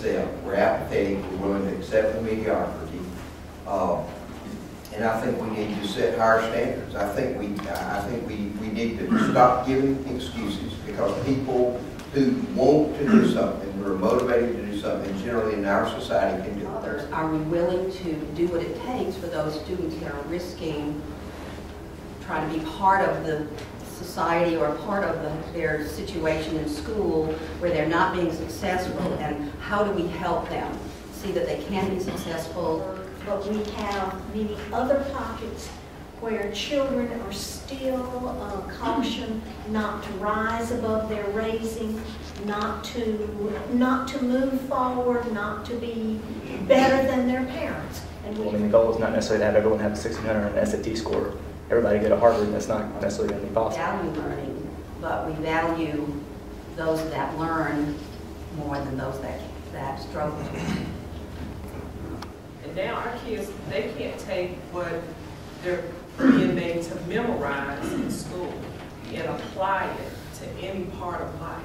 accept. We're apathetic. We're willing to accept the mediocrity. And I think we need to set higher standards. I think we need to stop giving excuses, because people who want to do something, who are motivated to do something, generally in our society can do it. Are we willing to do what it takes for those students that are risking trying to be part of the society or part of their situation in school where they're not being successful, and how do we help them see that they can be successful? But we have many other pockets where children are still cautioned not to rise above their raising, not to move forward, not to be better than their parents. And I mean, the goal is not necessarily to have everyone have a 1600 on an SAT score. Everybody go to Harvard, that's not necessarily going to be possible. We value learning, but we value those that learn more than those that struggle. And now our kids, they can't take what they're being made to memorize in school and apply it to any part of life.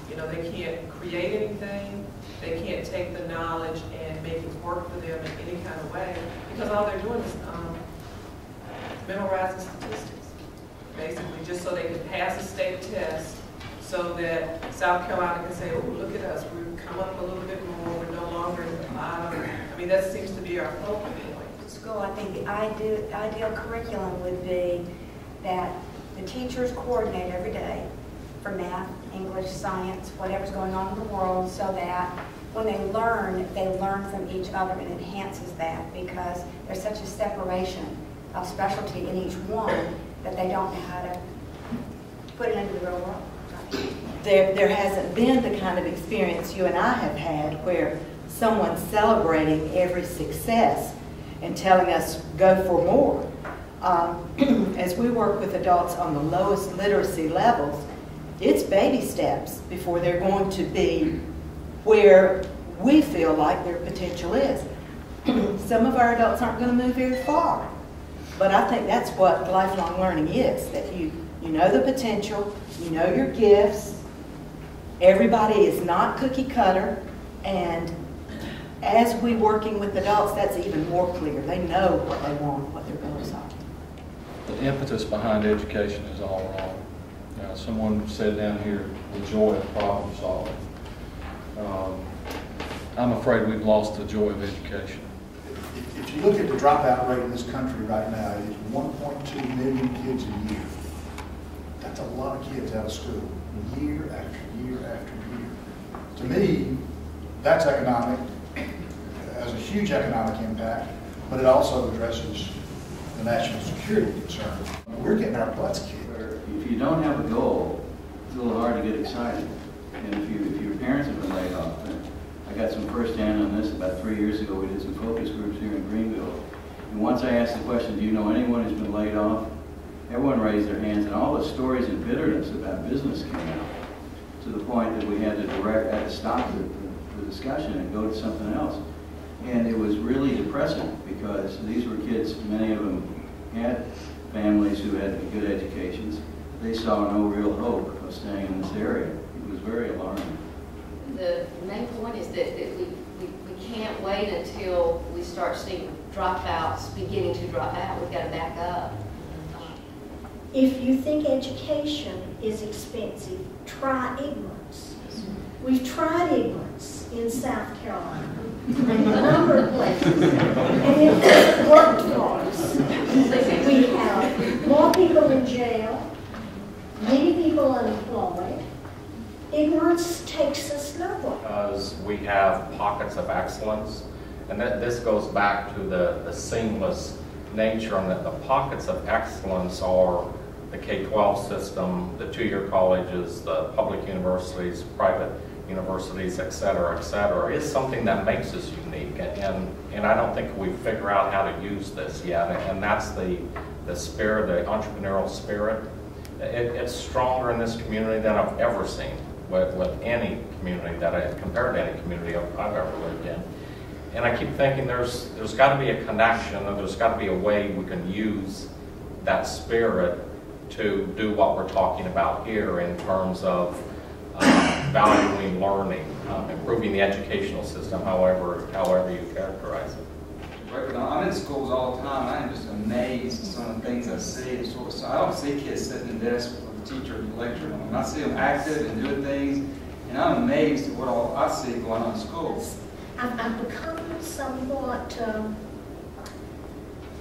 You know, they can't create anything. They can't take the knowledge and make it work for them in any kind of way, because all they're doing is memorizing statistics, basically, just so they can pass a state test, so that South Carolina can say, oh, look at us, we've come up a little bit more, we're no longer in the bottom. I mean, that seems to be our focal point. School, I think the ideal curriculum would be that the teachers coordinate every day for math, English, science, whatever's going on in the world, so that when they learn from each other, and enhances that, because there's such a separation of specialty in each one that they don't know how to put it into the real world. There hasn't been the kind of experience you and I have had where someone's celebrating every success and telling us go for more. As we work with adults on the lowest literacy levels, it's baby steps before they're going to be where we feel like their potential is. Some of our adults aren't going to move very far, but I think that's what lifelong learning is, that you know the potential, you know your gifts, everybody is not cookie cutter, and as we working with adults, that's even more clear. They know what they want, what their goals are. The impetus behind education is all wrong. Someone said down here, the joy of problem solving. I'm afraid we've lost the joy of education. If you look at the dropout rate in this country right now, it's 1.2 million kids a year. That's a lot of kids out of school, year after year after year. To me, that's economic, has a huge economic impact, but it also addresses the national security concern. We're getting our butts kicked. If you don't have a goal, it's a little hard to get excited. And if your parents have been laid off, I got some first-hand on this about 3 years ago. We did some focus groups here in Greenville. And once I asked the question, do you know anyone who's been laid off? Everyone raised their hands, and all the stories and bitterness about business came out, to the point that we had to stop the discussion and go to something else. And it was really depressing, because these were kids, many of them had families who had good educations. They saw no real hope of staying in this area. It was very alarming. The main point is that we can't wait until we start seeing dropouts beginning to drop out. We've got to back up. If you think education is expensive, try ignorance. We've tried ignorance in South Carolina, in a number of places, and it has worked for us. We have more people in jail, many people unemployed. Ignorance takes us nowhere. Because we have pockets of excellence, and this goes back to the seamless nature, and that the pockets of excellence are the K-12 system, the two-year colleges, the public universities, private universities, et cetera, is something that makes us unique. And I don't think we figure out how to use this yet. And that's the spirit, the entrepreneurial spirit. It's stronger in this community than I've ever seen with any community compared to any community I've ever lived in. And I keep thinking there's got to be a connection, and there's got to be a way we can use that spirit to do what we're talking about here in terms of valuing learning, improving the educational system, however you characterize it. I'm in schools all the time. I am just amazed at some of the things I see. So I don't see kids sitting in desks with the teacher lecturing them. I see them active and doing things, and I'm amazed at what all I see going on in schools. I've become somewhat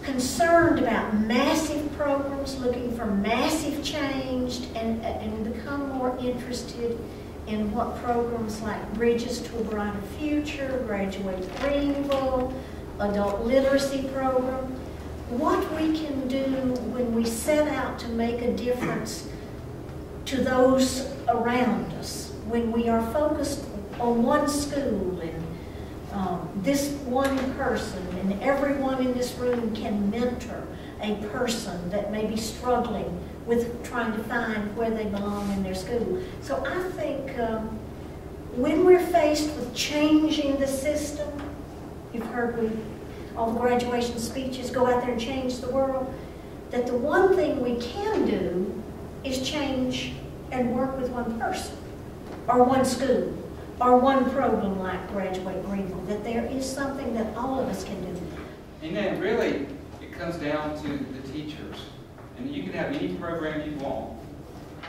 concerned about massive programs, looking for massive change, and become more interested in what programs like Bridges to a Brighter Future, Graduate Greenville, Adult Literacy Program, what we can do when we set out to make a difference to those around us, when we are focused on one school and this one person, and everyone in this room can mentor a person that may be struggling with trying to find where they belong in their school. So I think when we're faced with changing the system, you've heard all the graduation speeches, go out there and change the world, that the one thing we can do is change and work with one person, or one school, or one program like Graduate Greenville, that there is something that all of us can do. And then really, it comes down to the teachers. And you can have any program you want,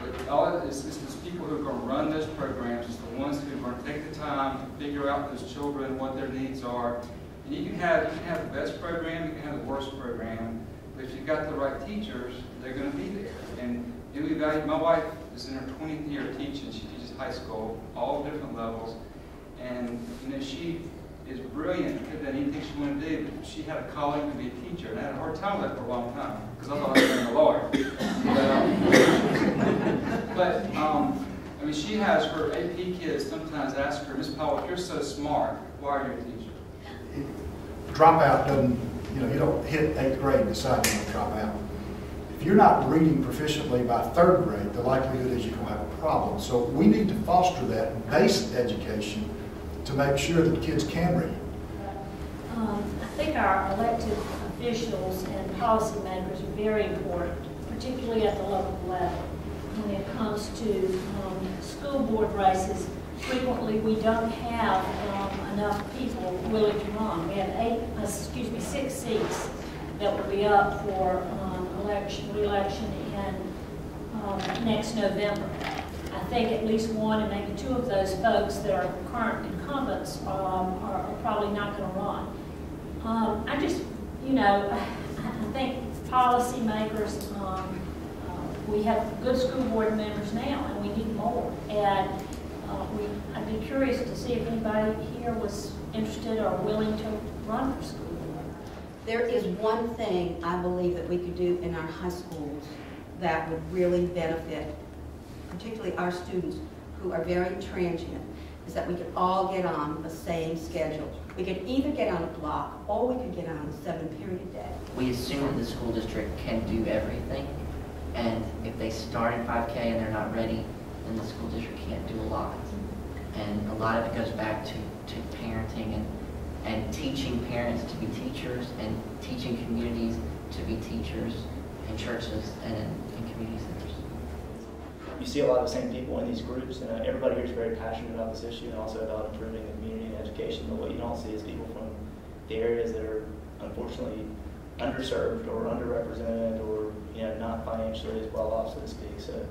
but all it is the people who are going to run those programs, is the ones who are going to take the time to figure out those children, what their needs are. And you can have the best program, you can have the worst program, but if you've got the right teachers, they're going to be there. And we value, my wife is in her 20th year of teaching. She teaches high school, all different levels, and she is brilliant at anything she wanted to do. But she had a calling to be a teacher, and I had a hard time with that for a long time because I thought I was being a lawyer. I mean, she has her AP kids sometimes ask her, Miss Powell, if you're so smart, why are you a teacher? Dropout doesn't, you don't hit 8th grade and decide you're going to drop out. If you're not reading proficiently by 3rd grade, the likelihood is you're going to have a problem. So we need to foster that base education to make sure that kids can read. I think our elected officials and policymakers are very important, particularly at the local level. When it comes to school board races, frequently we don't have enough people willing to run. We have 6 seats that will be up for re-election in next November. I think at least one and maybe 2 of those folks that are current incumbents are probably not going to run. I think policymakers, we have good school board members now, and we need more. And I'd be curious to see if anybody here was interested or willing to run for school board. There is one thing I believe that we could do in our high schools that would really benefit, particularly our students who are very transient, is that we could all get on the same schedule. We could either get on a block or we could get on a 7-period day. We assume that the school district can do everything, and if they start at 5K and they're not ready, then the school district can't do a lot. And a lot of it goes back to parenting and teaching parents to be teachers and teaching communities to be teachers in churches and in community centers. You see a lot of the same people in these groups, and everybody here is very passionate about this issue and also about improving the community and education. But what you don't see is people from the areas that are unfortunately underserved or underrepresented or not financially as well off, so to speak. So